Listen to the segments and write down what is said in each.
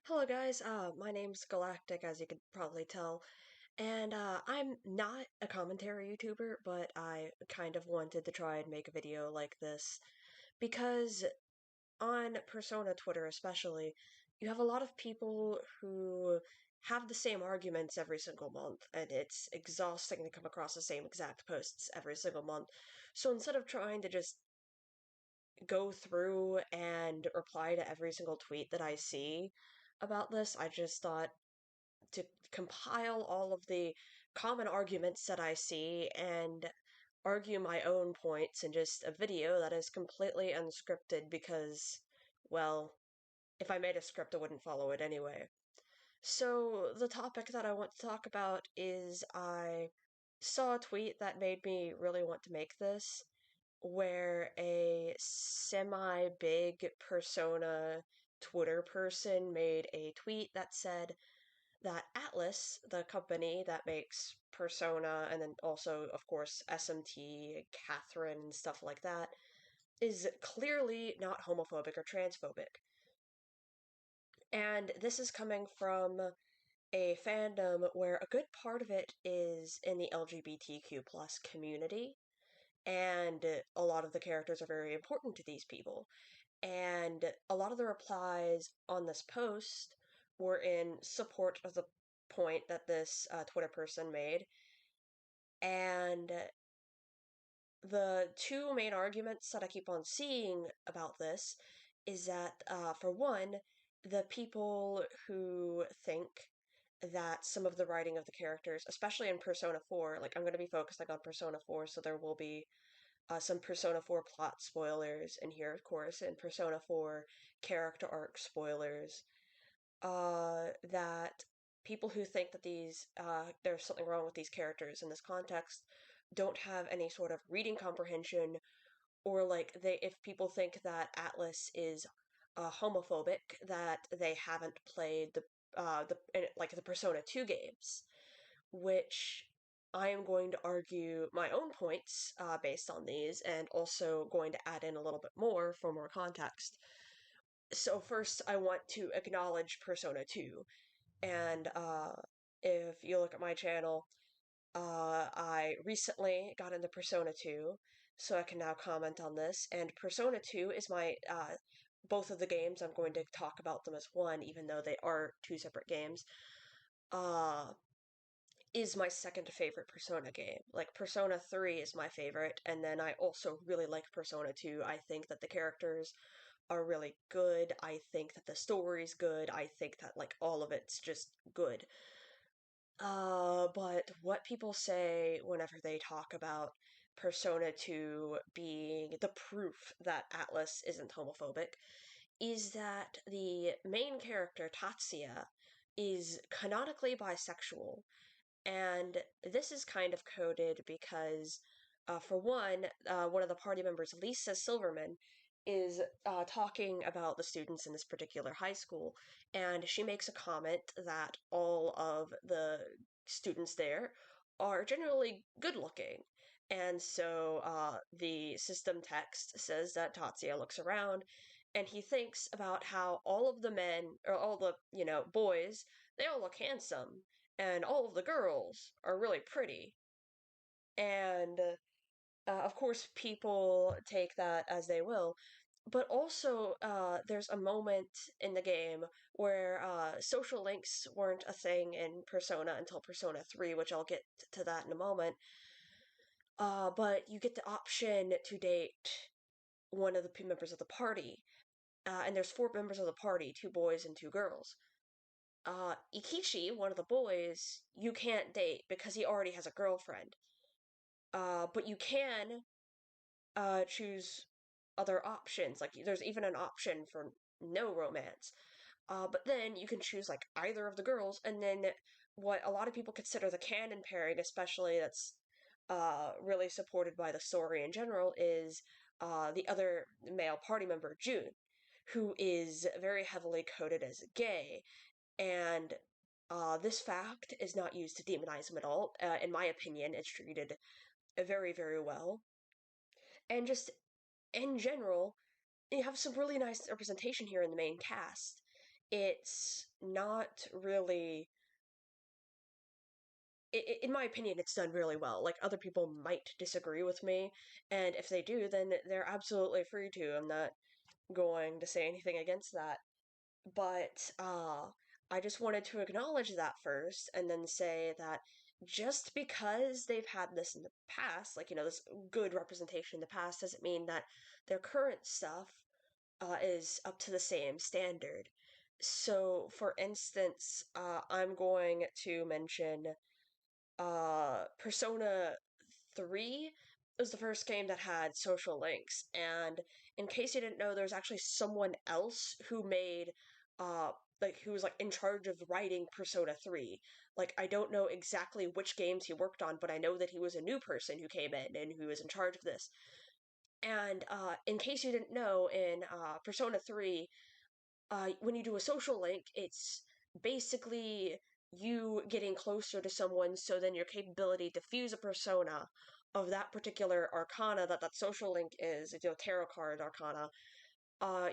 Hello guys, my name's Galactic, as you could probably tell, and I'm not a commentary YouTuber, but I kind of wanted to try and make a video like this, because on Persona Twitter especially, you have a lot of people who have the same arguments every single month, and it's exhausting to come across the same exact posts every single month. So instead of trying to just go through and reply to every single tweet that I see about this, I just thought to compile all of the common arguments that I see and argue my own points in just a video that is completely unscripted because, well, if I made a script, I wouldn't follow it anyway. So, the topic that I want to talk about is I saw a tweet that made me really want to make this, where a semi-big Persona Twitter person made a tweet that said that Atlus, the company that makes Persona and then also, of course, SMT, Catherine, and stuff like that, is clearly not homophobic or transphobic. And this is coming from a fandom where a good part of it is in the LGBTQ plus community, and a lot of the characters are very important to these people. And a lot of the replies on this post were in support of the point that this Twitter person made. And the two main arguments that I keep on seeing about this is that, for one, the people who think that some of the writing of the characters, especially in Persona 4, like I'm going to be focusing on Persona 4, so there will be some Persona 4 plot spoilers in here, of course, and Persona 4 character arc spoilers. That people who think that there's something wrong with these characters in this context don't have any sort of reading comprehension, or like if people think that Atlus is homophobic, that they haven't played the Persona 2 games, which I am going to argue my own points based on these, and also going to add in a little bit more for more context. So first, I want to acknowledge Persona 2, and if you look at my channel, I recently got into Persona 2, so I can now comment on this, and Persona 2 is my, both of the games, I'm going to talk about them as one, even though they are two separate games, uh, is my second favorite Persona game. Like, Persona 3 is my favorite, and then I also really like Persona 2. I think that the characters are really good. I think that the story's good. I think that, like, all of it's just good. But what people say whenever they talk about Persona 2 being the proof that Atlus isn't homophobic is that the main character, Tatsuya, is canonically bisexual, and this is kind of coded because, for one of the party members, Lisa Silverman, is talking about the students in this particular high school, and she makes a comment that all of the students there are generally good looking. And so the system text says that Tatsuya looks around and he thinks about how all of the men, or all the, boys, they all look handsome and all of the girls are really pretty. And of course, people take that as they will. But also, there's a moment in the game where social links weren't a thing in Persona until Persona 3, which I'll get to that in a moment. But you get the option to date one of the members of the party. And there's four members of the party, two boys and two girls. Ikichi, one of the boys, you can't date because he already has a girlfriend. But you can choose other options. Like, there's even an option for no romance. But then you can choose, like, either of the girls, and then what a lot of people consider the canon pairing, especially that's really supported by the story in general, is the other male party member, June, who is very heavily coded as gay. And this fact is not used to demonize him at all. In my opinion, it's treated very, very well. And just in general, you have some really nice representation here in the main cast. it's not really, in my opinion, it's done really well. Like, other people might disagree with me, and if they do, then they're absolutely free to. I'm not going to say anything against that. But I just wanted to acknowledge that first, and then say that just because they've had this in the past, like, this good representation in the past, doesn't mean that their current stuff is up to the same standard. So, for instance, I'm going to mention Persona 3 was the first game that had social links. And in case you didn't know, there's actually someone else who made, uh, who was, like, in charge of writing Persona 3. Like, I don't know exactly which games he worked on, but I know that he was a new person who came in and who was in charge of this. And in case you didn't know, in Persona 3, when you do a social link, it's basically you getting closer to someone, so then your capability to fuse a persona of that particular arcana that social link is, tarot card arcana,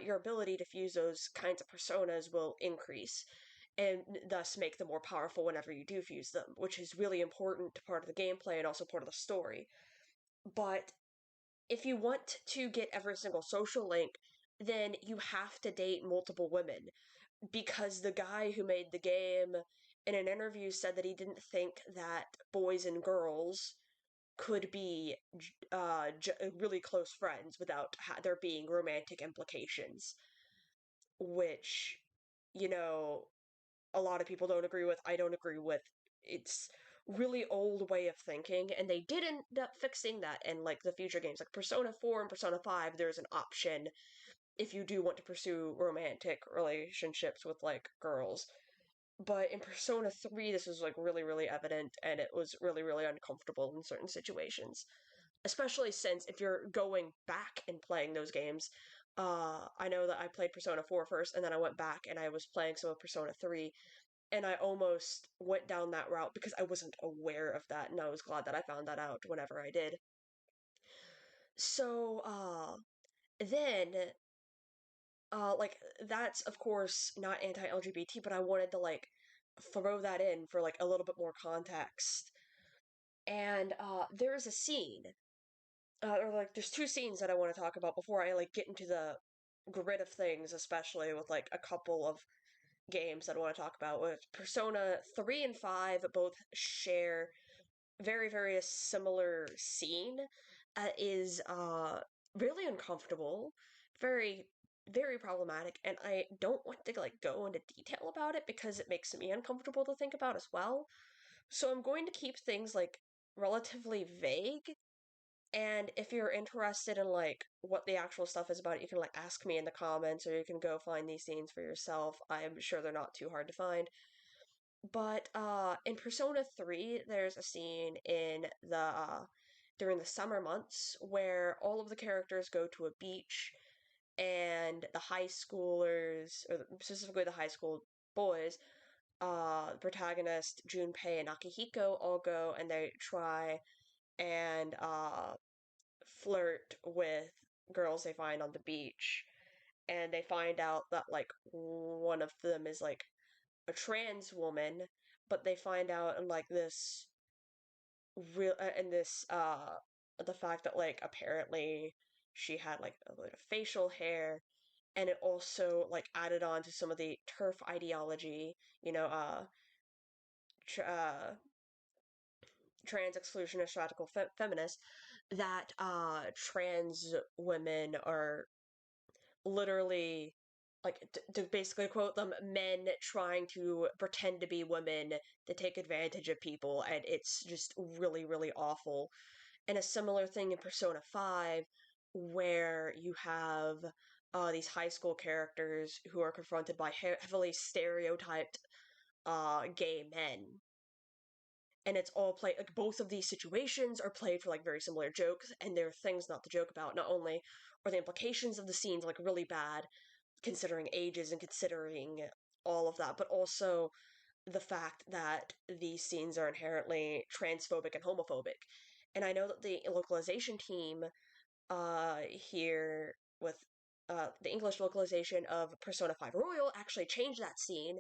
your ability to fuse those kinds of personas will increase and thus make them more powerful whenever you do fuse them, which is really important part of the gameplay and also part of the story. But if you want to get every single social link, then you have to date multiple women, because the guy who made the game in an interview said that he didn't think that boys and girls could be really close friends without there being romantic implications, which, you know, a lot of people don't agree with. I don't agree with. It's really old way of thinking, and they did end up fixing that in, like, the future games. Like Persona 4 and Persona 5, there's an option if you do want to pursue romantic relationships with, like, girls. But in Persona 3, this was, like, really, really evident, and it was really, really uncomfortable in certain situations. Especially since if you're going back and playing those games, I know that I played Persona 4 first, and then I went back and I was playing some of Persona 3, and I almost went down that route because I wasn't aware of that, and I was glad that I found that out whenever I did. So, then like, that's of course not anti-LGBT, but I wanted to, like, throw that in for, like, a little bit more context. And there's a scene, or, like, there's two scenes that I want to talk about before I, like, get into the grid of things, especially with, like, a couple of games that I want to talk about. With Persona 3 and 5 both share very, very similar scene, is really uncomfortable, very, very problematic, and I don't want to, like, go into detail about it because it makes me uncomfortable to think about as well. So I'm going to keep things, like, relatively vague. And if you're interested in, like, what the actual stuff is about it, you can, like, ask me in the comments, or you can go find these scenes for yourself. I'm sure they're not too hard to find. But in Persona 3, there's a scene in the during the summer months where all of the characters go to a beach, and the high schoolers, or specifically the high school boys, the protagonist Junpei and Akihiko all go and they try and flirt with girls they find on the beach, and they find out that, like, one of them is, like, a trans woman, but they find out in, like, this real and this the fact that, like, apparently she had, like, a bit of facial hair, and it also, like, added on to some of the turf ideology, you know, tr- uh trans exclusionist radical feminists, that trans women are literally, like, to basically quote them, men trying to pretend to be women to take advantage of people, and it's just really, really awful. And a similar thing in Persona 5, where you have these high school characters who are confronted by heavily stereotyped gay men. And it's all played, like, both of these situations are played for, like, very similar jokes, and there are things not to joke about. Not only are the implications of the scenes, like, really bad, considering ages and considering all of that, but also the fact that these scenes are inherently transphobic and homophobic. And I know that the localization team here with the English localization of Persona 5 Royal actually changed that scene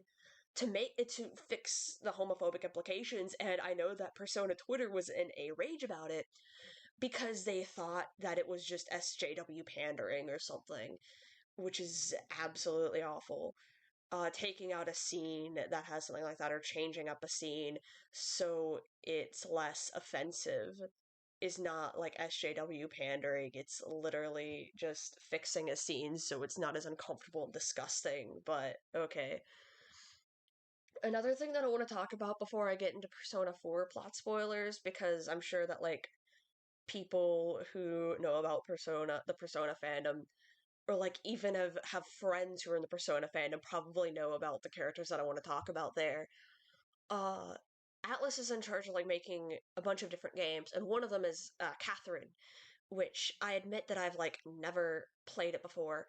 to make it to fix the homophobic implications, and I know that Persona Twitter was in a rage about it because they thought that it was just SJW pandering or something, which is absolutely awful. Taking out a scene that has something like that or changing up a scene so it's less offensive is not like SJW pandering. It's literally just fixing a scene so it's not as uncomfortable and disgusting, but okay. Another thing that I want to talk about before I get into Persona 4 plot spoilers, because I'm sure that, like, people who know about Persona, the Persona fandom, or like even have friends who are in the Persona fandom probably know about the characters that I want to talk about there. Uh, Atlus is in charge of like making a bunch of different games, and one of them is Catherine, which I admit that I've like never played it before,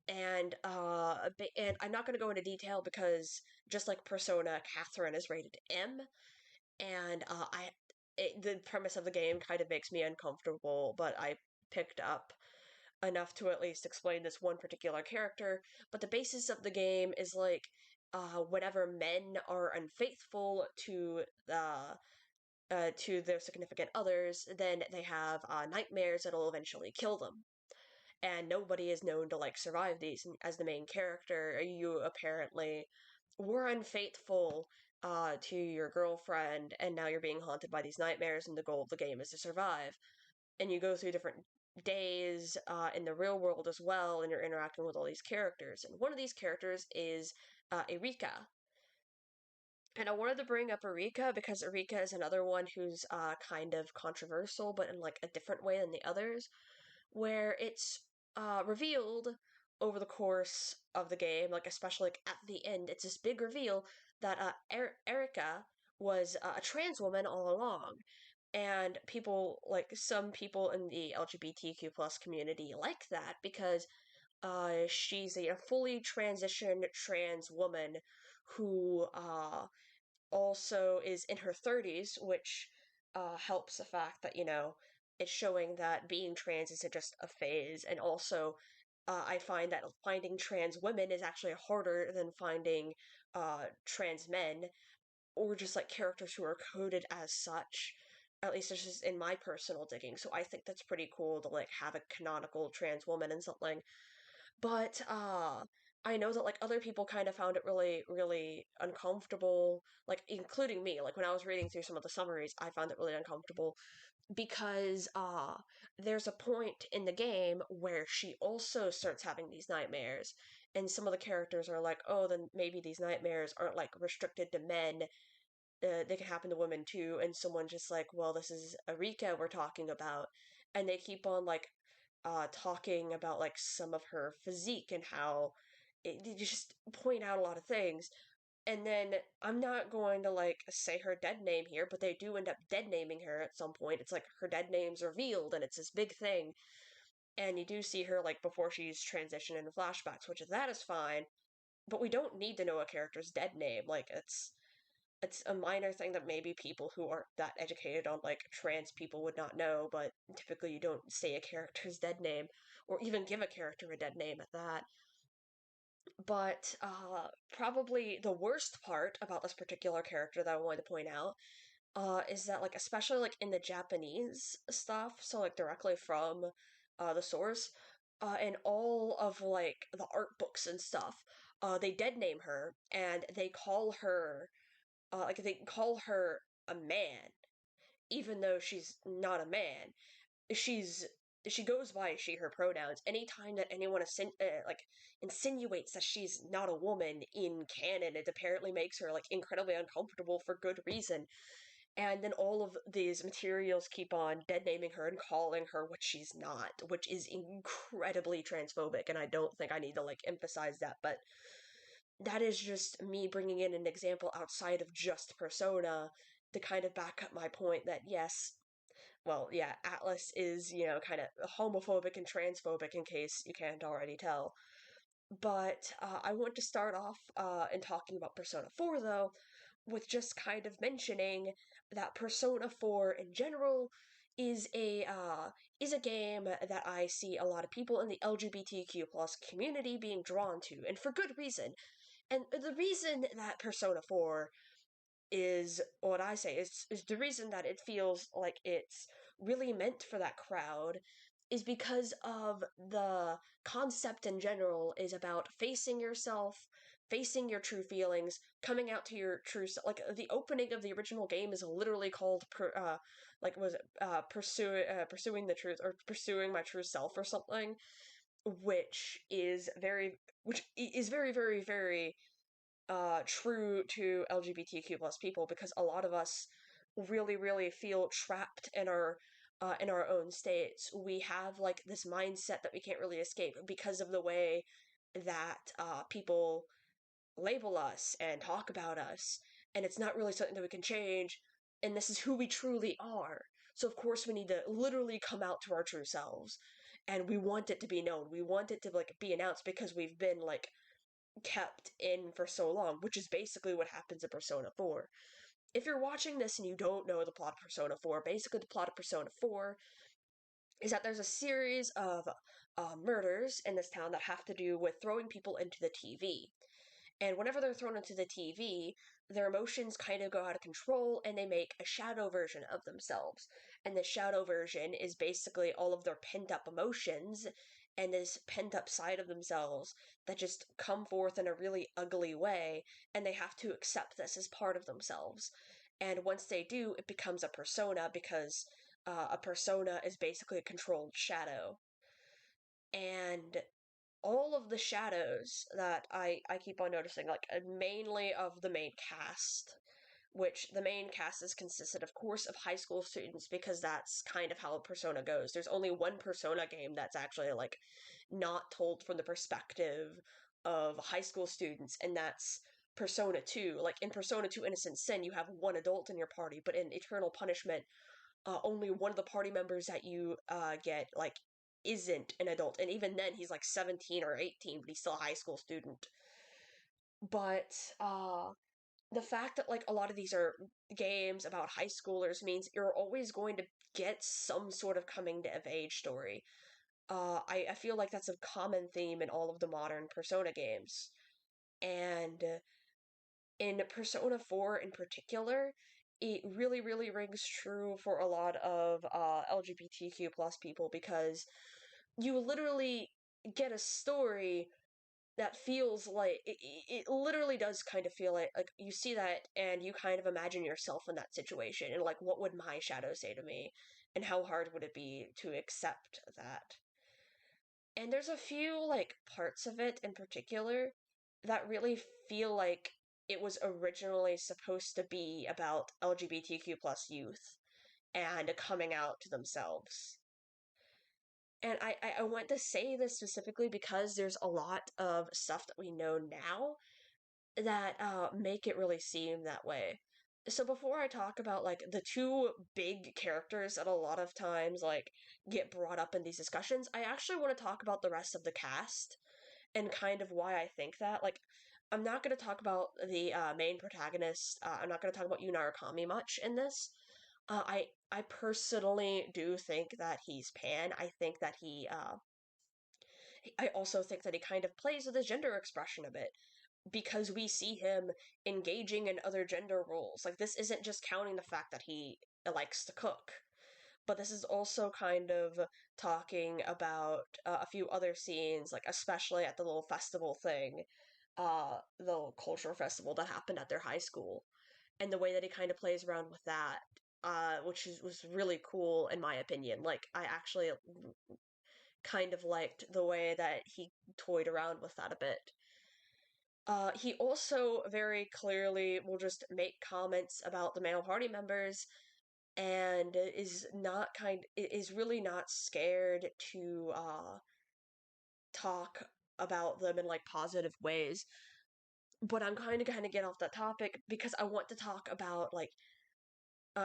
and I'm not going to go into detail because just like Persona, Catherine is rated M, and the premise of the game kind of makes me uncomfortable, but I picked up enough to at least explain this one particular character. But the basis of the game is like whenever men are unfaithful to their significant others, then they have nightmares that'll eventually kill them. And nobody is known to like survive these. And as the main character, you apparently were unfaithful to your girlfriend, and now you're being haunted by these nightmares, and the goal of the game is to survive. And you go through different days in the real world as well, and you're interacting with all these characters. And one of these characters is Erika. And I wanted to bring up Erika because Erika is another one who's kind of controversial, but in like a different way than the others, where it's revealed over the course of the game, like especially like at the end, it's this big reveal that Erika was a trans woman all along. And people, like some people in the LGBTQ plus community, like that because she's a fully transitioned trans woman who also is in her 30s, which helps the fact that, you know, it's showing that being trans isn't just a phase. And also, I find that finding trans women is actually harder than finding trans men or just like characters who are coded as such. At least it's just in my personal digging. So I think that's pretty cool to like have a canonical trans woman in something. But I know that like other people kind of found it really, really uncomfortable, like including me. Like when I was reading through some of the summaries, I found it really uncomfortable because there's a point in the game where she also starts having these nightmares, and some of the characters are like, oh, then maybe these nightmares aren't like restricted to men, they can happen to women too. And someone just like, well, this is Erika we're talking about, and they keep on like talking about like some of her physique and how they just point out a lot of things. And then I'm not going to like say her dead name here, but they do end up dead naming her at some point. It's like her dead name's revealed, and it's this big thing. And you do see her like before she's transitioned into flashbacks, which that is fine. But we don't need to know a character's dead name. Like it's a minor thing that maybe people who aren't that educated on like trans people would not know, but typically you don't say a character's dead name or even give a character a dead name at that. But probably the worst part about this particular character that I wanted to point out is that like especially like in the Japanese stuff, so like directly from the source, and all of like the art books and stuff, they dead name her and they call her a man, even though she's not a man. She's she goes by she her pronouns. Anytime that anyone like insinuates that she's not a woman in canon, it apparently makes her like incredibly uncomfortable for good reason. And then all of these materials keep on dead naming her and calling her what she's not, which is incredibly transphobic. And I don't think I need to like emphasize that, but that is just me bringing in an example outside of just Persona to kind of back up my point that yes, well, yeah, Atlus is, you know, kind of homophobic and transphobic in case you can't already tell. But I want to start off in talking about Persona 4, though, with just kind of mentioning that Persona 4 in general is a game that I see a lot of people in the LGBTQ plus community being drawn to, and for good reason. And the reason that Persona 4 is what I say is the reason that it feels like it's really meant for that crowd is because of the concept in general is about facing yourself, facing your true feelings, coming out to your true self. Like the opening of the original game is literally called like was it pursuing the truth or pursuing my true self or something, which is very very very true to LGBTQ plus people because a lot of us really really feel trapped in our own states. We have like this mindset that we can't really escape because of the way that people label us and talk about us, and it's not really something that we can change. And this is who we truly are. So of course we need to literally come out to our true selves, and we want it to be known. We want it to like be announced because we've been like kept in for so long, which is basically what happens in Persona 4. If you're watching this and you don't know the plot of Persona 4, basically the plot of Persona 4 is that there's a series of murders in this town that have to do with throwing people into the TV. And whenever they're thrown into the TV, their emotions kind of go out of control and they make a shadow version of themselves. And the shadow version is basically all of their pent up emotions and this pent up side of themselves that just come forth in a really ugly way, and they have to accept this as part of themselves. And once they do, it becomes a persona because a persona is basically a controlled shadow. And all of the shadows that I keep on noticing, like mainly of the main cast, which the main cast is consisted, of course, of high school students because that's kind of how Persona goes. There's only one Persona game that's actually like not told from the perspective of high school students, and that's Persona 2. Like in Persona 2 Innocent Sin, you have one adult in your party, but in Eternal Punishment, only one of the party members that you get like isn't an adult, and even then he's like 17 or 18, but he's still a high school student. But the fact that like a lot of these are games about high schoolers means you're always going to get some sort of coming of age story. I feel like that's a common theme in all of the modern Persona games. And in Persona 4 in particular, it really, really rings true for a lot of LGBTQ plus people because you literally get a story that feels like it literally does kind of feel like you see that and you kind of imagine yourself in that situation and like what would my shadow say to me and how hard would it be to accept that. And there's a few like parts of it in particular that really feel like it was originally supposed to be about LGBTQ plus youth and coming out to themselves. And I want to say this specifically because there's a lot of stuff that we know now that make it really seem that way. So before I talk about like the two big characters that a lot of times like get brought up in these discussions, I actually want to talk about the rest of the cast and kind of why I think that. Like, I'm not going to talk about the main protagonist. I'm not going to talk about Yuna Arakami much in this. I personally do think that he's pan. I think that I also think that he kind of plays with his gender expression a bit because we see him engaging in other gender roles. Like, this isn't just counting the fact that he likes to cook, but this is also kind of talking about a few other scenes, like, especially at the little festival thing, the little cultural festival that happened at their high school, and the way that he kind of plays around with that. Was really cool in my opinion. Like, I actually kind of liked the way that he toyed around with that a bit. He also very clearly will just make comments about the male party members and is really not scared to talk about them in like positive ways. But I'm kind of get off that topic because I want to talk about like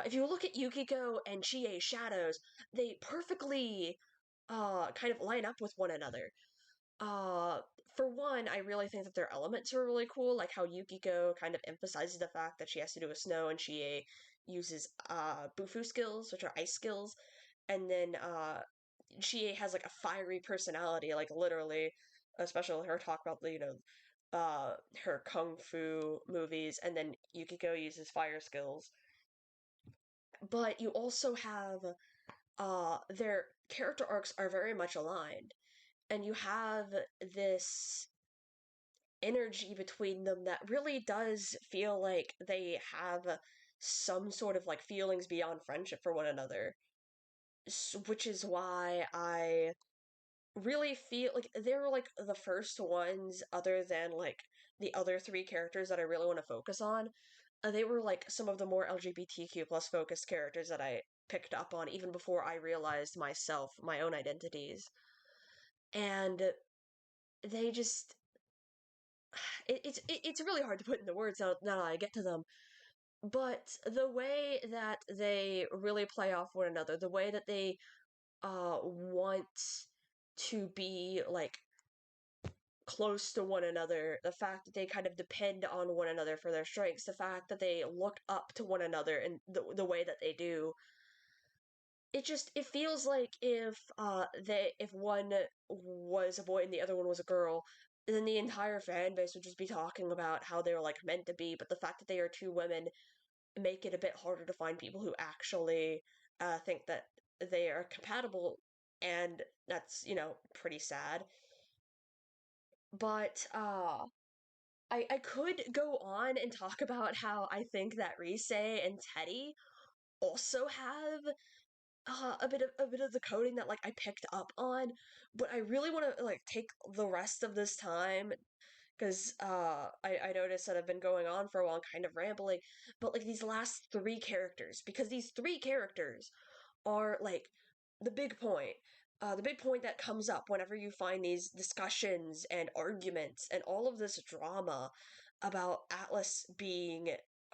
if you look at Yukiko and Chie's shadows, they perfectly kind of line up with one another. Uh, for one, I really think that their elements are really cool, like how Yukiko kind of emphasizes the fact that she has to do with snow and she uses Bufu skills, which are ice skills. and then she has like a fiery personality, like literally, especially her talk about the her kung fu movies, and then Yukiko uses fire skills. But you also have their character arcs are very much aligned, and you have this energy between them that really does feel like they have some sort of like feelings beyond friendship for one another, which is why I really feel like they were like the first ones, other than like the other three characters that I really want to focus on. They were like some of the more LGBTQ plus focused characters that I picked up on even before I realized myself, my own identities. And they just it's really hard to put into words now that I get to them. But the way that they really play off one another, the way that they want to be like close to one another, the fact that they kind of depend on one another for their strengths, the fact that they look up to one another in the way that they do, it feels like if one was a boy and the other one was a girl, then the entire fan base would just be talking about how they're like meant to be. But the fact that they are two women make it a bit harder to find people who actually think that they are compatible, and that's pretty sad. But I could go on and talk about how I think that Rise and Teddy also have a bit of the coding that like I picked up on, but I really want to like take the rest of this time because I noticed that I've been going on for a while, kind of rambling, but like these last three characters, because these three characters are like the big point. The big point that comes up whenever you find these discussions and arguments and all of this drama about Atlus being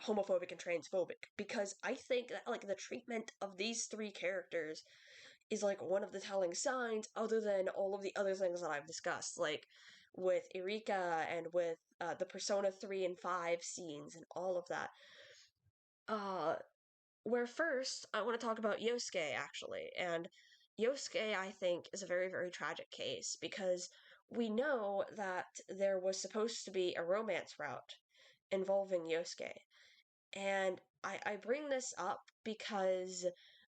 homophobic and transphobic, because I think that like the treatment of these three characters is like one of the telling signs, other than all of the other things that I've discussed, like with Erika and with the Persona 3 and 5 scenes and all of that. Uh, where first, I want to talk about Yosuke, actually. And Yosuke, I think, is a very, very tragic case because we know that there was supposed to be a romance route involving Yosuke. And I bring this up because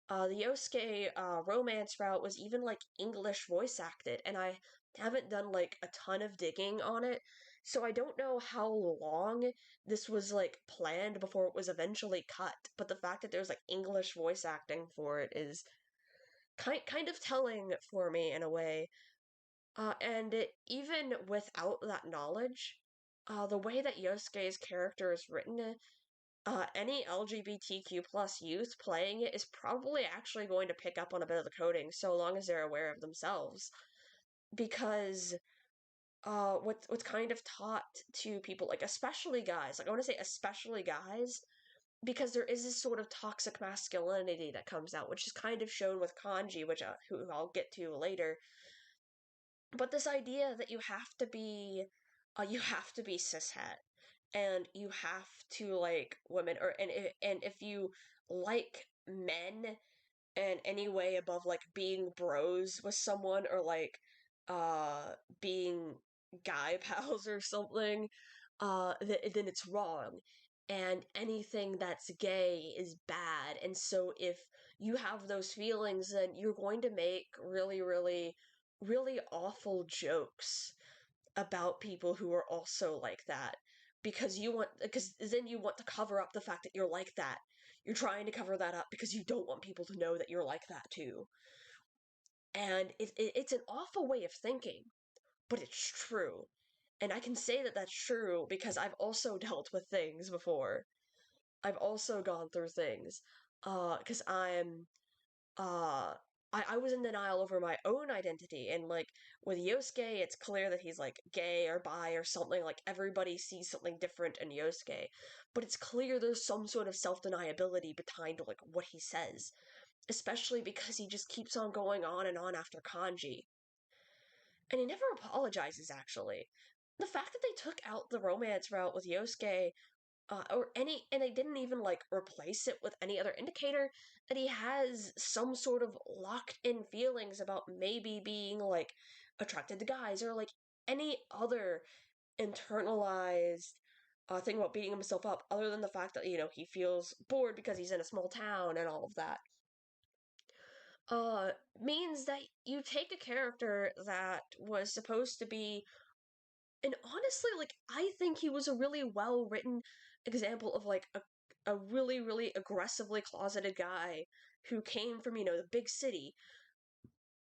the Yosuke romance route was even like English voice acted, and I haven't done like a ton of digging on it, so I don't know how long this was like planned before it was eventually cut. But the fact that there's like English voice acting for it is kind of telling for me in a way. Even without that knowledge, the way that Yosuke's character is written, any LGBTQ plus youth playing it is probably actually going to pick up on a bit of the coding so long as they're aware of themselves. Because what's kind of taught to people, like especially guys, like I want to say especially guys, because there is this sort of toxic masculinity that comes out, which is kind of shown with Kanji, which who I'll get to later. But this idea that you have to be cishet, and you have to like women, and if you like men in any way above like being bros with someone, or like being guy pals or something, then it's wrong, and anything that's gay is bad. And so if you have those feelings, then you're going to make really, really, really awful jokes about people who are also like that, because then you want to cover up the fact that you're like that. You're trying to cover that up because you don't want people to know that you're like that too. And it's an awful way of thinking, but it's true. And I can say that that's true because I've also dealt with things before. I've also gone through things. Because uh, I was in denial over my own identity, and like with Yosuke, it's clear that he's like gay or bi or something. Like everybody sees something different in Yosuke, but it's clear there's some sort of self deniability behind like what he says, especially because he just keeps on going on and on after Kanji, and he never apologizes. Actually, the fact that they took out the romance route with Yosuke or any, and they didn't even like replace it with any other indicator that he has some sort of locked in feelings about maybe being like attracted to guys or like any other internalized thing about beating himself up other than the fact that he feels bored because he's in a small town and all of that. uh Means that you take a character that was supposed to be, and honestly, like, I think he was a really well written example of like a really, really aggressively closeted guy who came from, the big city.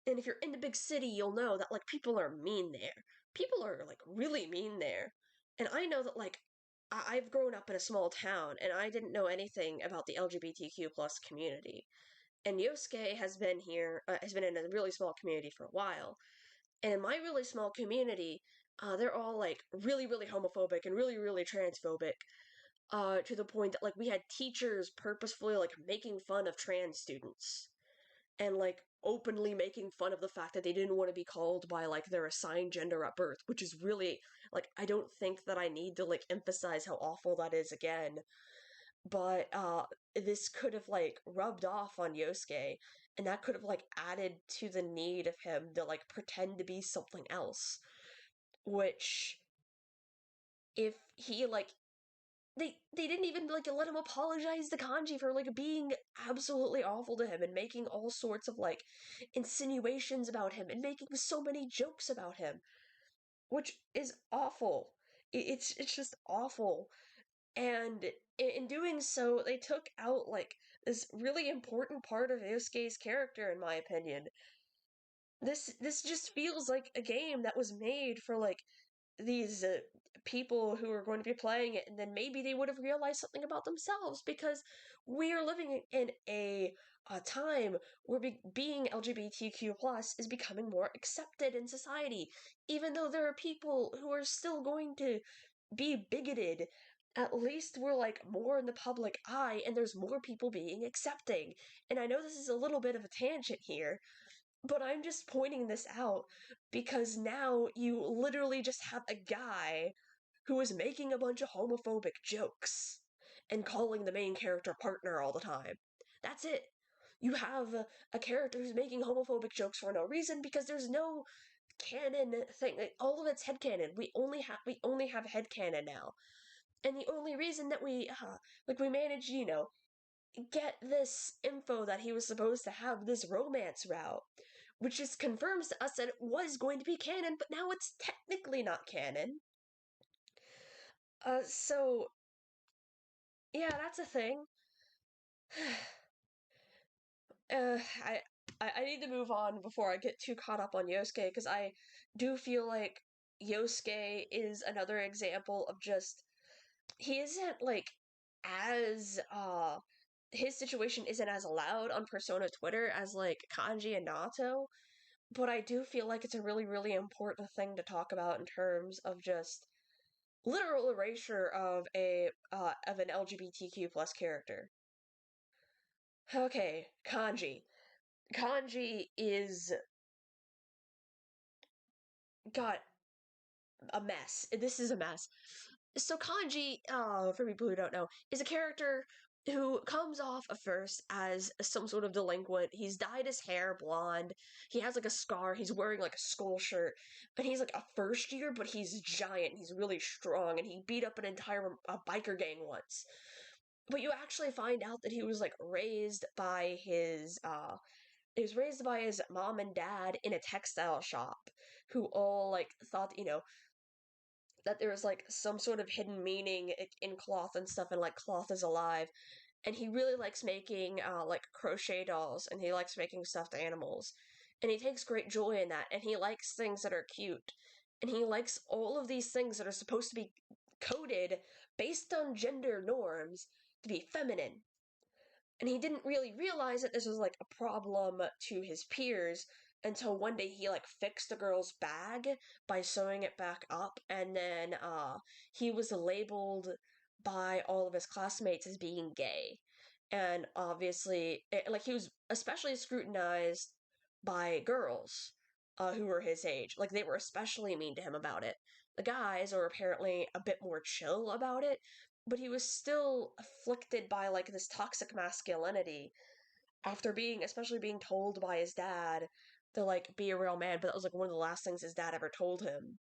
And if you're in the big city, you'll know that like people are mean there. People are like really mean there. And I know that like I've grown up in a small town and I didn't know anything about the LGBTQ plus community. And Yosuke has been in a really small community for a while. And in my really small community, they're all like really, really homophobic and really, really transphobic. To the point that like we had teachers purposefully like making fun of trans students and like openly making fun of the fact that they didn't want to be called by like their assigned gender at birth, which is really like I don't think that I need to like emphasize how awful that is again. But this could have like rubbed off on Yosuke, and that could have like added to the need of him to like pretend to be something else, which if he like they didn't even like let him apologize to Kanji for like being absolutely awful to him and making all sorts of like insinuations about him and making so many jokes about him, which is awful. It's just awful. And in doing so, they took out like this really important part of Yosuke's character, in my opinion. This just feels like a game that was made for like these people who are going to be playing it, and then maybe they would have realized something about themselves because we are living in a time where being LGBTQ plus is becoming more accepted in society, even though there are people who are still going to be bigoted. At least we're like more in the public eye and there's more people being accepting. And I know this is a little bit of a tangent here, but I'm just pointing this out because now you literally just have a guy who is making a bunch of homophobic jokes and calling the main character partner all the time. That's it. You have a character who's making homophobic jokes for no reason because there's no canon thing. Like, all of it's headcanon. We only have headcanon now. And the only reason that we managed, get this info that he was supposed to have this romance route, which just confirms to us that it was going to be canon, but now it's technically not canon. So yeah, that's a thing. uh, I I need to move on before I get too caught up on Yosuke because I do feel like Yosuke is another example of just he isn't like as his situation isn't as loud on Persona Twitter as like Kanji and Naoto, but I do feel like it's a really, really important thing to talk about in terms of just literal erasure of an LGBTQ plus character. Okay, Kanji. Kanji is got a mess. This is a mess. So Kanji, for people who don't know, is a character who comes off at first as some sort of delinquent. He's dyed his hair blonde. He has like a scar. He's wearing like a skull shirt. And he's like a first year, but he's giant. He's really strong. And he beat up an entire biker gang once. But you actually find out that he was raised by his mom and dad in a textile shop who all like thought, that there was like some sort of hidden meaning in cloth and stuff, and like cloth is alive. And he really likes making like crochet dolls, and he likes making stuffed animals, and he takes great joy in that, and he likes things that are cute, and he likes all of these things that are supposed to be coded based on gender norms to be feminine. And he didn't really realize that this was like a problem to his peers until one day he like fixed the girl's bag by sewing it back up, and then he was labeled by all of his classmates as being gay. And obviously like he was especially scrutinized by girls who were his age. Like they were especially mean to him about it. The guys are apparently a bit more chill about it, but he was still afflicted by like this toxic masculinity after being, especially being told by his dad to like be a real man, but that was like one of the last things his dad ever told him.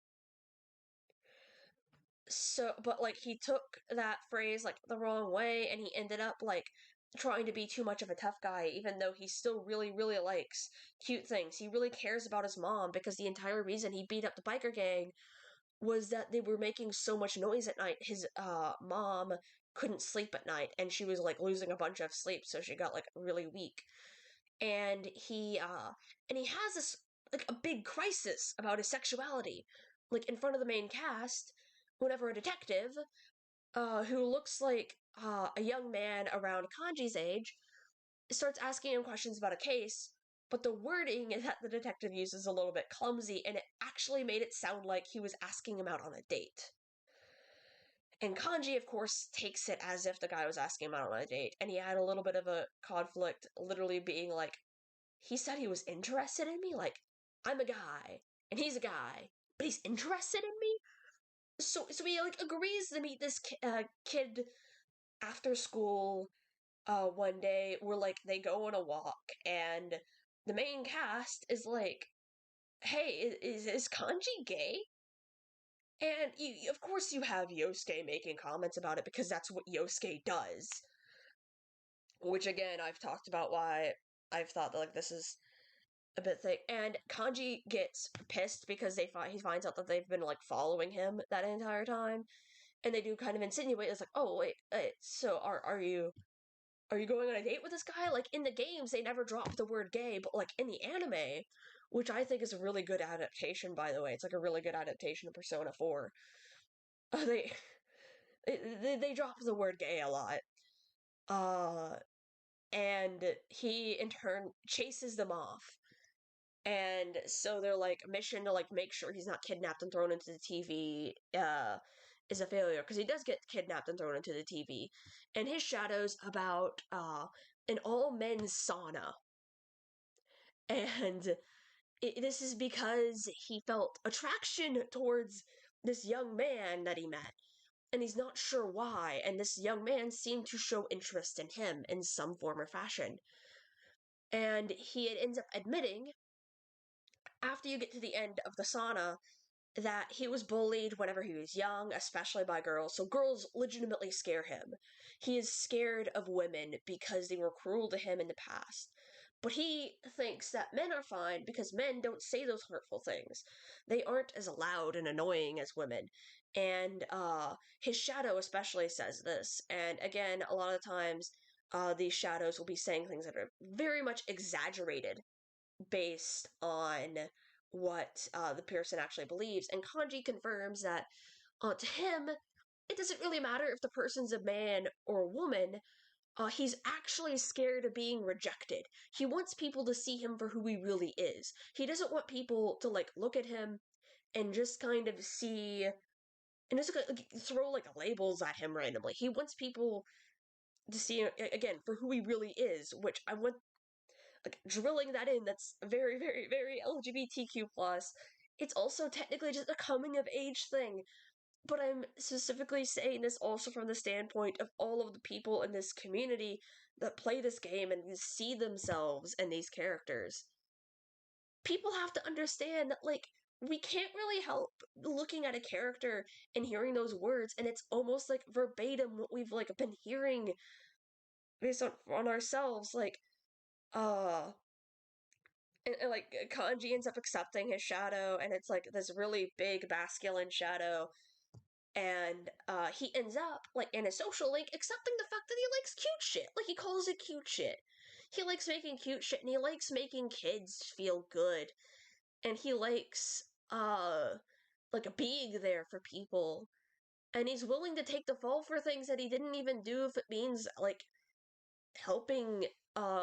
So, but like he took that phrase like the wrong way, and he ended up like trying to be too much of a tough guy, even though he still really, really likes cute things. He really cares about his mom because the entire reason he beat up the biker gang was that they were making so much noise at night. His mom couldn't sleep at night, and she was like losing a bunch of sleep, so she got like really weak. And he has this like a big crisis about his sexuality, like in front of the main cast. Whenever a detective, who looks like a young man around Kanji's age, starts asking him questions about a case, but the wording that the detective uses is a little bit clumsy, and it actually made it sound like he was asking him out on a date. And Kanji, of course, takes it as if the guy was asking him out on a date, and he had a little bit of a conflict, literally being like, he said he was interested in me? Like, I'm a guy, and he's a guy, but he's interested in me? So he, like, agrees to meet this kid after school one day where, like, they go on a walk, and the main cast is like, hey, is Kanji gay? And of course you have Yosuke making comments about it because that's what Yosuke does. Which again, I've talked about why I've thought that like this is a bit thick. And Kanji gets pissed because he finds out that they've been like following him that entire time, and they do kind of insinuate it's like, oh wait, so are you going on a date with this guy? Like in the games, they never drop the word gay, but like in the anime, which I think is a really good adaptation, by the way, it's like a really good adaptation of Persona 4. They they drop the word gay a lot. Uh, and he in turn chases them off. And so their like mission to like make sure he's not kidnapped and thrown into the TV is a failure because he does get kidnapped and thrown into the TV. And his shadow's about an all men's sauna. And this is because he felt attraction towards this young man that he met, and he's not sure why, and this young man seemed to show interest in him in some form or fashion. And he ends up admitting, after you get to the end of the sauna, that he was bullied whenever he was young, especially by girls, so girls legitimately scare him. He is scared of women because they were cruel to him in the past. But he thinks that men are fine because men don't say those hurtful things. They aren't as loud and annoying as women. And his shadow especially says this. And again, a lot of times, these shadows will be saying things that are very much exaggerated based on what the person actually believes. And Kanji confirms that to him, it doesn't really matter if the person's a man or a woman. He's actually scared of being rejected. He wants people to see him for who he really is. He doesn't want people to like look at him and just kind of see and just like, throw like labels at him randomly. He wants people to see again for who he really is, which I want like drilling that in. That's very, very, very LGBTQ plus. It's also technically just a coming of age thing, but I'm specifically saying this also from the standpoint of all of the people in this community that play this game and see themselves in these characters. People have to understand that, like, we can't really help looking at a character and hearing those words, and it's almost like verbatim what we've like been hearing based on ourselves. Like, uh, and like Kanji ends up accepting his shadow, and it's like this really big masculine shadow, and he ends up like in a social link accepting the fact that he likes cute shit. Like he calls it cute shit. He likes making cute shit, and he likes making kids feel good, and he likes like being there for people, and he's willing to take the fall for things that he didn't even do if it means helping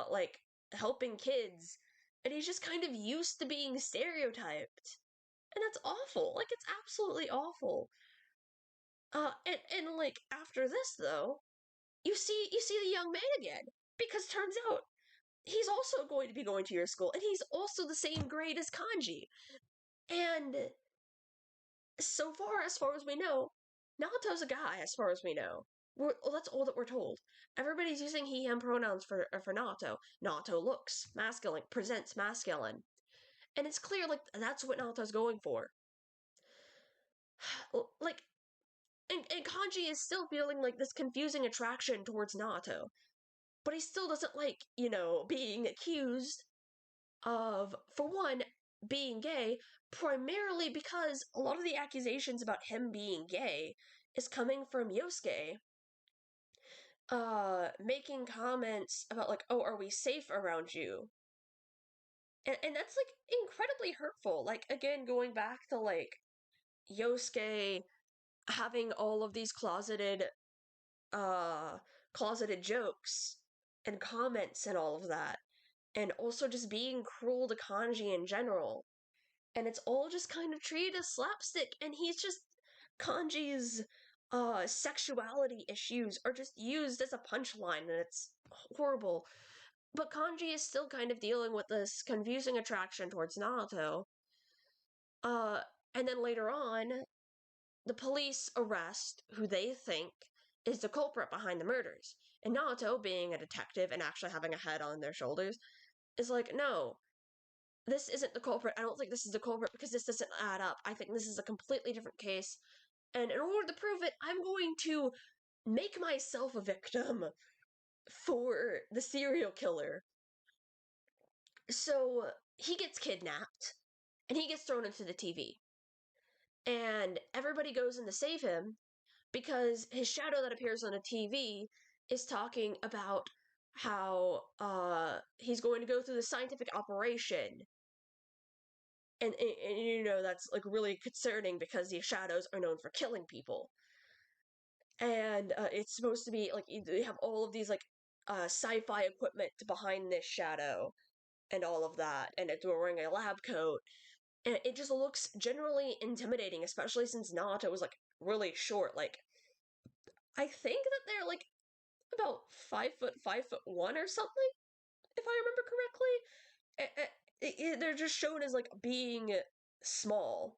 like helping kids, and he's just kind of used to being stereotyped, and that's awful. Like it's absolutely awful. And like after this though, you see the young man again, because turns out he's also going to be going to your school, and he's also the same grade as Kanji. And so far as we know, Naoto's a guy as far as we know. Well, that's all that we're told. Everybody's using he, him pronouns for Naoto. Naoto looks masculine, presents masculine. And it's clear, like, that's what Naoto's going for. Like, and Kanji is still feeling like this confusing attraction towards Naoto. But he still doesn't like, being accused of, for one, being gay, primarily because a lot of the accusations about him being gay is coming from Yosuke, making comments about, like, oh, are we safe around you? And that's, like, incredibly hurtful. Like, again, going back to, like, Yosuke having all of these uh, closeted jokes and comments and all of that. And also just being cruel to Kanji in general. And it's all just kind of treated as slapstick, and he's just Kanji's sexuality issues are just used as a punchline, and it's horrible. But Kanji is still kind of dealing with this confusing attraction towards Naoto. Uh, and then later on, the police arrest who they think is the culprit behind the murders. And Naoto, being a detective and actually having a head on their shoulders, is like, no, this isn't the culprit. I don't think this is the culprit because this doesn't add up. I think this is a completely different case. And in order to prove it, I'm going to make myself a victim for the serial killer. So he gets kidnapped and he gets thrown into the TV. And everybody goes in to save him because his shadow that appears on a TV is talking about how he's going to go through the scientific operation. And that's like really concerning because these shadows are known for killing people. And it's supposed to be like you have all of these like sci-fi equipment behind this shadow and all of that, and it's wearing a lab coat, and it just looks generally intimidating, especially since Naoto was like really short. Like I think that they're like about 5 foot, 5'1" or something, if I remember correctly. They're just shown as like being small.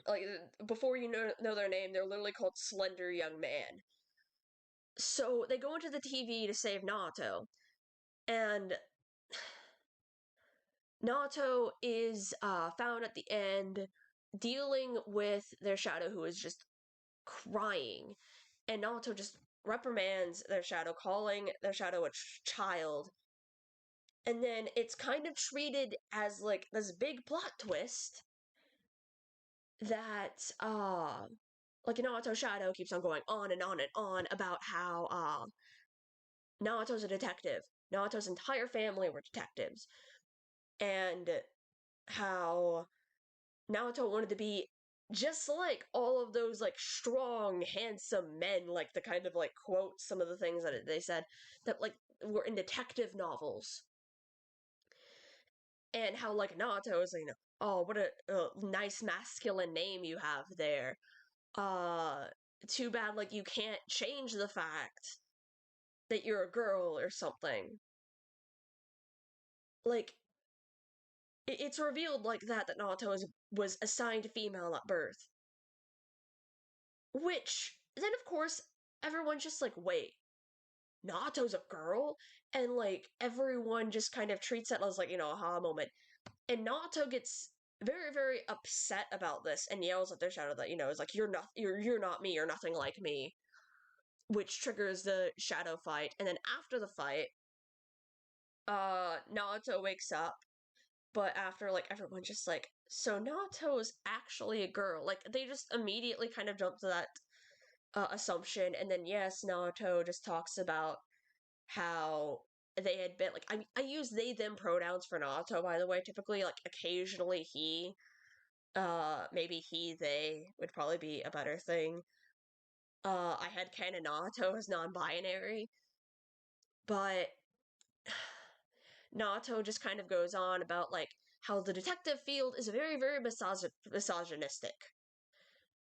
Like before you know their name, they're literally called Slender Young Man. So they go into the TV to save Naoto, and Naoto is found at the end dealing with their shadow, who is just crying, and Naoto just reprimands their shadow, calling their shadow a child. And then it's kind of treated as like this big plot twist that like Naoto Shadow keeps on going on and on and on about how Naoto's a detective. Naoto's entire family were detectives. And how Naoto wanted to be just like all of those like strong, handsome men, like the kind of like quotes, some of the things that they said that like were in detective novels. And how like Naoto is, oh, what a nice masculine name you have there. Uh, Too bad like you can't change the fact that you're a girl or something. Like it's revealed like that Naoto was assigned female at birth. Which then of course everyone's just like, wait, Naoto's a girl? And like everyone just kind of treats it as like, a aha moment. And Naoto gets very, very upset about this and yells at their shadow that, is like, you're not me, you're nothing like me. Which triggers the shadow fight. And then after the fight, Naoto wakes up, but after like everyone just like, so Naoto is actually a girl. Like they just immediately kind of jump to that assumption. And then yes, Naoto just talks about how they had been like, I use they them pronouns for Naoto, by the way. Typically, like occasionally he, maybe he they would probably be a better thing. I had canon Naoto as non-binary, but Naoto just kind of goes on about like how the detective field is very, very misogynistic,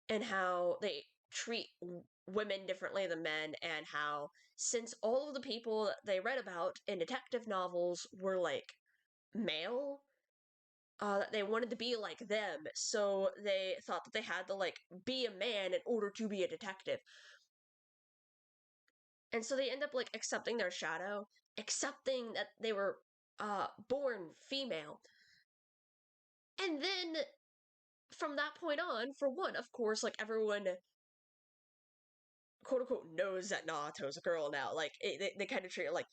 and how they treat women differently than men, and how since all of the people that they read about in detective novels were like male, that they wanted to be like them, so they thought that they had to like be a man in order to be a detective. And so they end up like accepting their shadow, accepting that they were born female. And then from that point on, for one, of course, like everyone quote unquote knows that Naoto's a girl now. Like they kind of treat it like,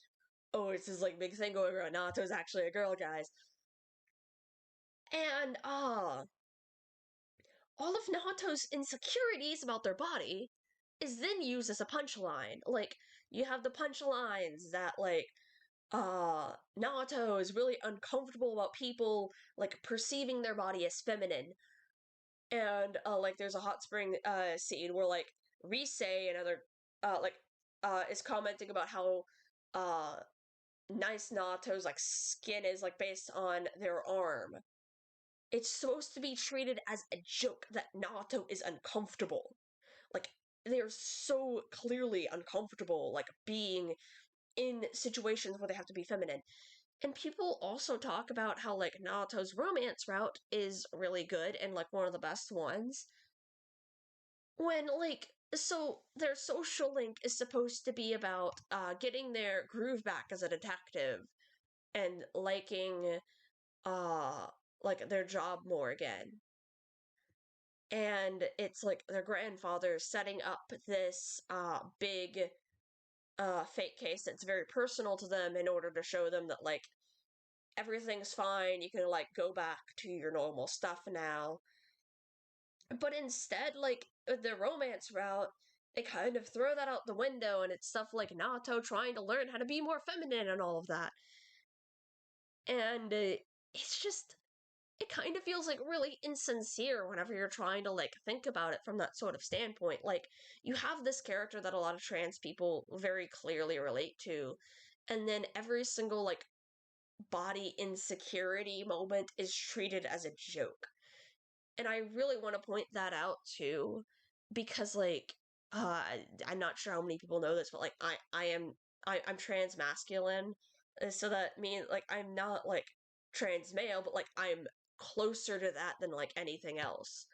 oh, it's this like big thing going around. Naoto's actually a girl, guys. And all of Naoto's insecurities about their body is then used as a punchline. Like you have the punchlines that like Naoto is really uncomfortable about people like perceiving their body as feminine. And like there's a hot spring scene where like Rise and other like is commenting about how uh nice Naoto's like skin is like based on their arm. It's supposed to be treated as a joke that Naoto is uncomfortable. Like they're so clearly uncomfortable like being in situations where they have to be feminine. And people also talk about how like Naoto's romance route is really good and like one of the best ones. When like so their social link is supposed to be about getting their groove back as a detective and liking uh like their job more again. And it's like their grandfather setting up this big fake case that's very personal to them in order to show them that like everything's fine, you can like go back to your normal stuff now. But instead, like the romance route, they kind of throw that out the window, and it's stuff like Naoto trying to learn how to be more feminine and all of that. And it's just, it kind of feels like really insincere whenever you're trying to like think about it from that sort of standpoint. Like, you have this character that a lot of trans people very clearly relate to, and then every single like body insecurity moment is treated as a joke. And I really want to point that out too, because like uh I'm not sure how many people know this, but like I'm trans masculine, so that means like I'm not like trans male, but like I'm closer to that than like anything else.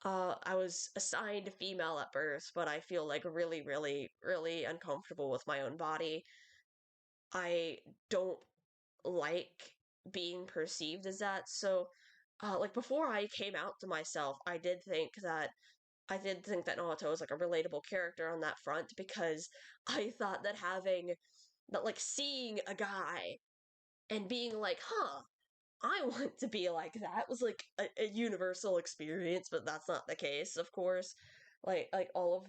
I was assigned female at birth, but I feel like really, really, really uncomfortable with my own body. I don't like being perceived as that. So, like before I came out to myself, I did think that Naoto was like a relatable character on that front because I thought that having that like seeing a guy and being like, huh, I want to be like that was like a universal experience, but that's not the case, of course. Like all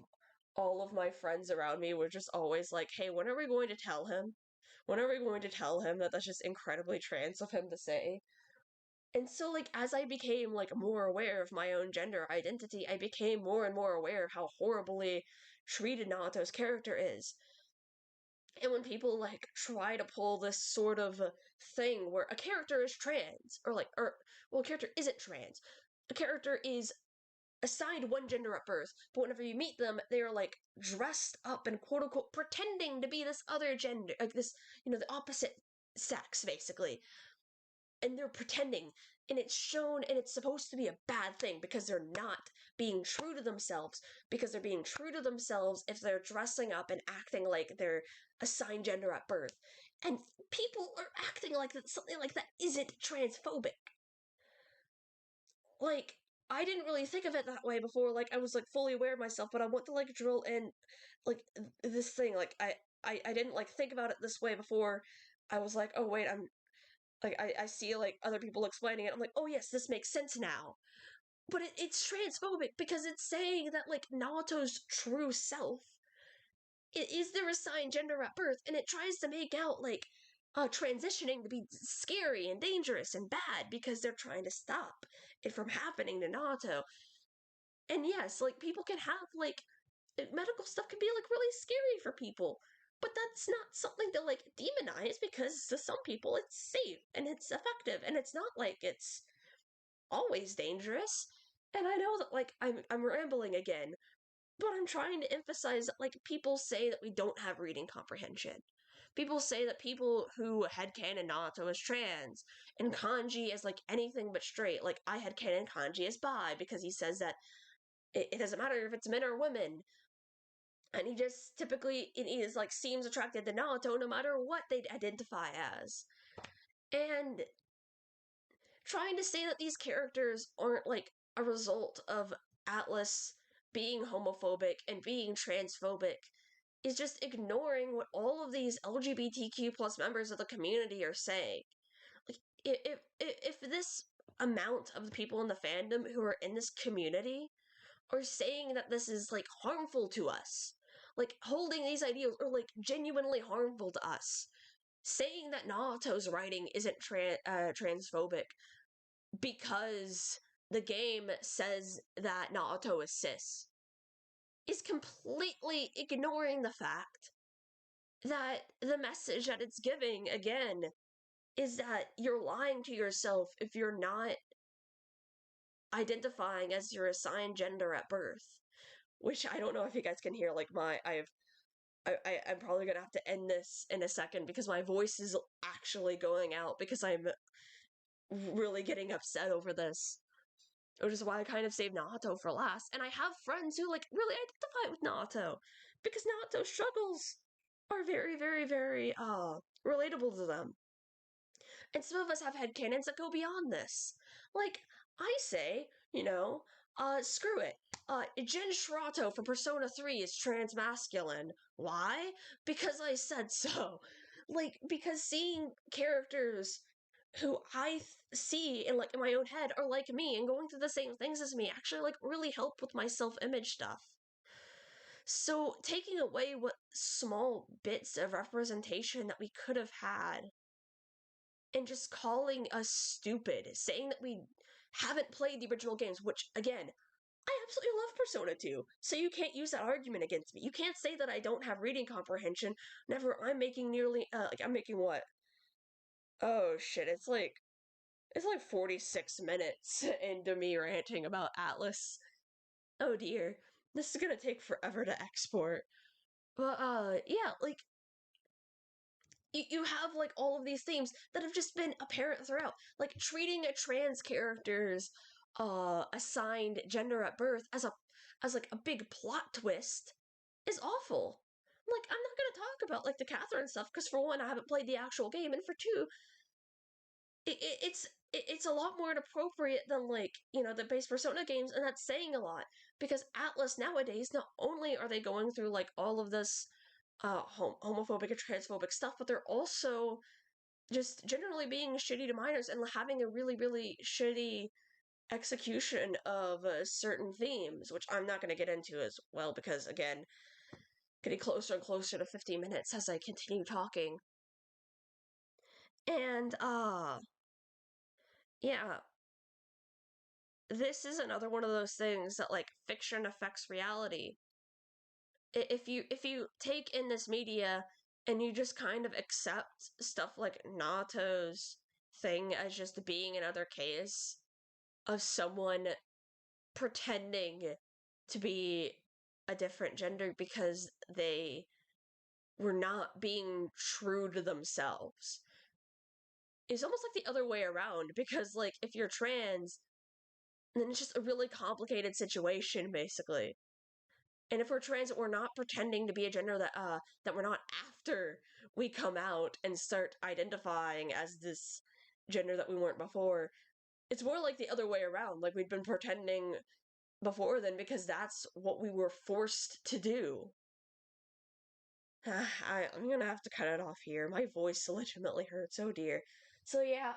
of my friends around me were just always like, hey, when are we going to tell him? When are we going to tell him that that's just incredibly trans of him to say? And so, like, as I became, like, more aware of my own gender identity, I became more and more aware of how horribly treated Naoto's character is. And when people, like, try to pull this sort of thing where a character is trans, well, a character isn't trans. A character is assigned one gender at birth, but whenever you meet them, they are like dressed up and quote unquote pretending to be this other gender, like this, the opposite sex, basically. And they're pretending, and it's shown, and it's supposed to be a bad thing because they're not being true to themselves, because they're being true to themselves if they're dressing up and acting like they're assigned gender at birth. And people are acting like that, something like that isn't transphobic. Like, I didn't really think of it that way before. Like, I was like fully aware of myself, but I want to like drill in like this thing. Like, I didn't like think about it this way before. I was like, oh wait, I'm like I see like other people explaining it. I'm like, oh yes, this makes sense now. But it's transphobic because it's saying that like Naoto's true self is their assigned gender at birth, and it tries to make out like transitioning to be scary and dangerous and bad because they're trying to stop it from happening to Naoto. And yes, like people can have like medical stuff can be like really scary for people, but that's not something to like demonize because to some people it's safe and it's effective and it's not like it's always dangerous. And I know that like I'm rambling again, but I'm trying to emphasize that like people say that we don't have reading comprehension. People say that people who headcanon Naruto as trans and Kanji as like anything but straight. Like I headcanon Kanji as bi because he says that it doesn't matter if it's men or women. And he just typically he is like seems attracted to Naoto no matter what they identify as. And trying to say that these characters aren't like a result of Atlus being homophobic and being transphobic is just ignoring what all of these LGBTQ plus members of the community are saying. Like, if this amount of the people in the fandom who are in this community are saying that this is like harmful to us, like holding these ideals are like genuinely harmful to us, saying that Naoto's writing isn't transphobic because the game says that Naoto is cis is completely ignoring the fact that the message that it's giving, again, is that you're lying to yourself if you're not identifying as your assigned gender at birth. Which I don't know if you guys can hear, like, I'm probably gonna have to end this in a second because my voice is actually going out because I'm really getting upset over this. Which is why I kind of saved Naoto for last. And I have friends who, like, really identify with Naoto because Naoto's struggles are very, very, very, relatable to them. And some of us have headcanons that go beyond this. Like, I say, screw it. Jin Shirato from Persona 3 is transmasculine. Why? Because I said so. Like, because seeing characters who I see in like in my own head are like me and going through the same things as me actually like really help with my self-image stuff. So taking away what small bits of representation that we could have had and just calling us stupid, saying that we haven't played the original games, which again, I absolutely love Persona 2, so you can't use that argument against me. You can't say that I don't have reading comprehension whenever I'm making nearly, I'm making what? Oh shit, it's like 46 minutes into me ranting about Atlus. Oh dear. This is gonna take forever to export. But, yeah, like, you have, like, all of these themes that have just been apparent throughout. Like, treating a trans character's, assigned gender at birth as, like, a big plot twist is awful. Like, I'm not gonna talk about, like, the Catherine stuff, because for one, I haven't played the actual game, and for two, it's a lot more inappropriate than like the base Persona games, and that's saying a lot because Atlus nowadays not only are they going through like all of this homophobic and transphobic stuff, but they're also just generally being shitty to minors and having a really really shitty execution of certain themes, which I'm not going to get into as well because again, getting closer and closer to 15 minutes as I continue talking. And yeah, this is another one of those things that like fiction affects reality. If you take in this media and you just kind of accept stuff like Nato's thing as just being another case of someone pretending to be a different gender because they were not being true to themselves, it's almost like the other way around because like if you're trans, then it's just a really complicated situation basically. And if we're trans, we're not pretending to be a gender that we're not after we come out and start identifying as this gender that we weren't before. It's more like the other way around. Like we'd been pretending before then because that's what we were forced to do. I'm gonna have to cut it off here. My voice legitimately hurts. Oh dear. So yeah.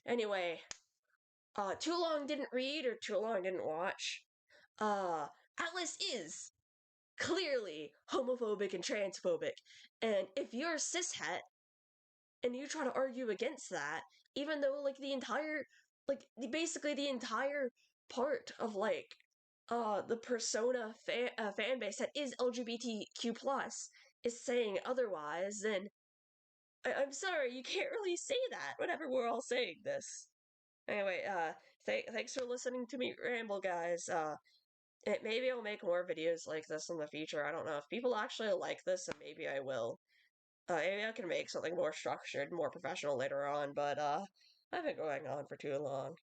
Anyway. Too long didn't read or too long didn't watch. Atlus is clearly homophobic and transphobic. And if you're cishet and you try to argue against that, even though like basically the entire part of like the Persona fan base that is LGBTQ plus is saying otherwise, then I'm sorry, you can't really say that whenever we're all saying this. Anyway, thanks for listening to me ramble, guys. Maybe I'll make more videos like this in the future. I don't know. If people actually like this, then maybe I will. Maybe I can make something more structured, more professional later on, but, I've been going on for too long.